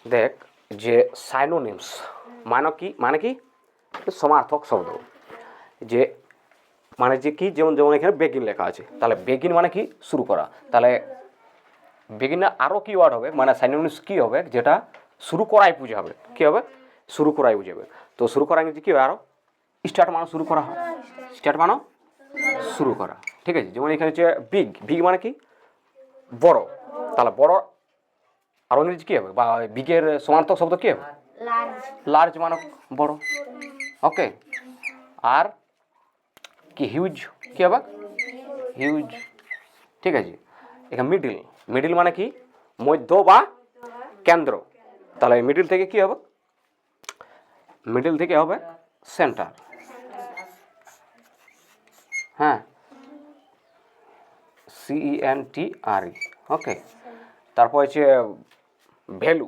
দেখ যে সাইনোনিমস মানে কি সমার্থক শব্দ, যে মানে যে কি, যেমন যেমন এখানে বেগিন লেখা আছে, তাহলে বেগিন মানে কি শুরু করা, তাহলে বেগিনে আরও কি ওয়ার্ড হবে, মানে সাইনোনিমস কি হবে, যেটা শুরু করাই বুঝাবে, কি হবে শুরু করাই বুঝাবে। তো শুরু করা ইংরেজি কী হবে, আরও স্টার্ট মানে শুরু করা হয়, স্টার্ট মানে শুরু করা, ঠিক আছে। যেমন এখানে হচ্ছে বিগ মানে কি বড়, তাহলে বড় আর ইংরেজি কী হবে, বা বিগের সমার্থক শব্দ কী হবে, লার্জ মানে বড়, ওকে। আর কি হিউজ কী হবে, হিউজ, ঠিক আছে। এখানে মিডিল মানে কি মধ্য বা কেন্দ্র, তাহলে মিডিল থেকে কি হবে, মিডিল থেকে হবে সেন্টার, হ্যাঁ, CENTRE, ওকে। তারপর হচ্ছে ভ্যালু,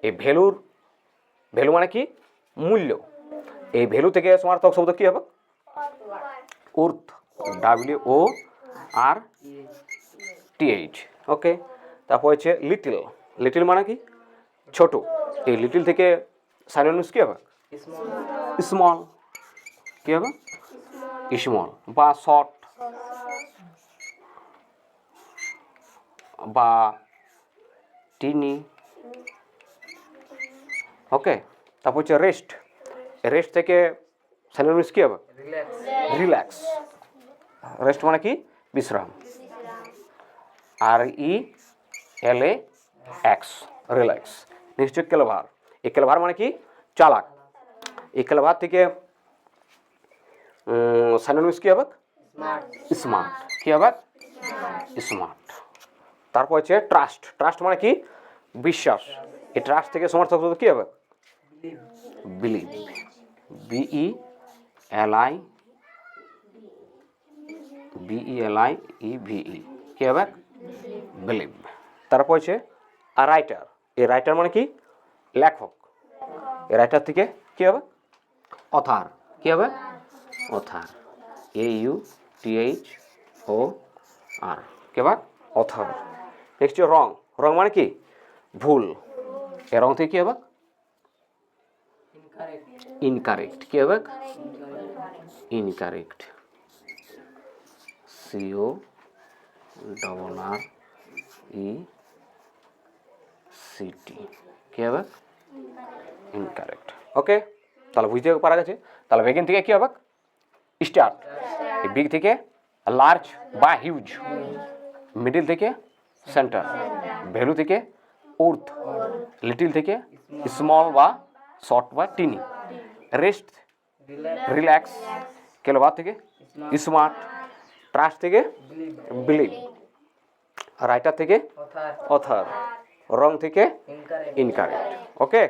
এই ভ্যালু মানে কি মূল্য, এই ভ্যালু থেকে সমার্থক শব্দ কি হবে, অর্থ, WORTH, ওকে। তারপর হচ্ছে লিটিল মানে কি ছোট, এই লিটিল থেকে সাইনোনিমস কি হবে, স্মল, কি হবে স্মল, বা শর্ট, বা টিনি, ওকে। তারপর হচ্ছে রেস্ট থেকে সাইনোনিমস কি হবে, রিল্যাক্স, রেস্ট মানে কি বিশ্রাম, RELAX, রিল্যাক্স। নিশ্চয় ক্লেভার মানে কি চালাক, এই ক্লেভার থেকে সাইনোনিমস কি হবে, স্মার্ট, কি হবে স্মার্ট। তারপর হচ্ছে ট্রাস্ট মানে কি বিশ্বাস, এই ট্রাস্ট থেকে সমার্থক শব্দ কি হবে, বিলিভ, BELIEVE, কি হবে বিলিভ। তারপর হচ্ছে রাইটার, এই রাইটার মানে কি লেখক, এই রাইটার থেকে কি হবে অথার, কি হবে অথার, AUTHOR, কি হবে অথার। নেক্সট রং মানে কি ভুল, এ রং থেকে কি হবে ইনকারেক্ট, কি হবে ইনকারেক্ট, CORRECT, কি হবে ইনকারেক্ট, ওকে। তাহলে বুঝতে পারা গেছে। তাহলে বেগিন থেকে কি হবে স্টার্ট, বিগ থেকে লার্জ বা হিউজ, মিডিল থেকে সেন্টার, ভ্যালু থেকে অর্থ, লিটিল থেকে স্মল বা শর্ট বা টিনি, রেস্ট রিল্যাক্স, ক্লেভার থেকে স্মার্ট, ট্রাস্ট থেকে বিলিভ, রাইটার থেকে অথার, রং থেকে ইনকারেক্ট, ওকে।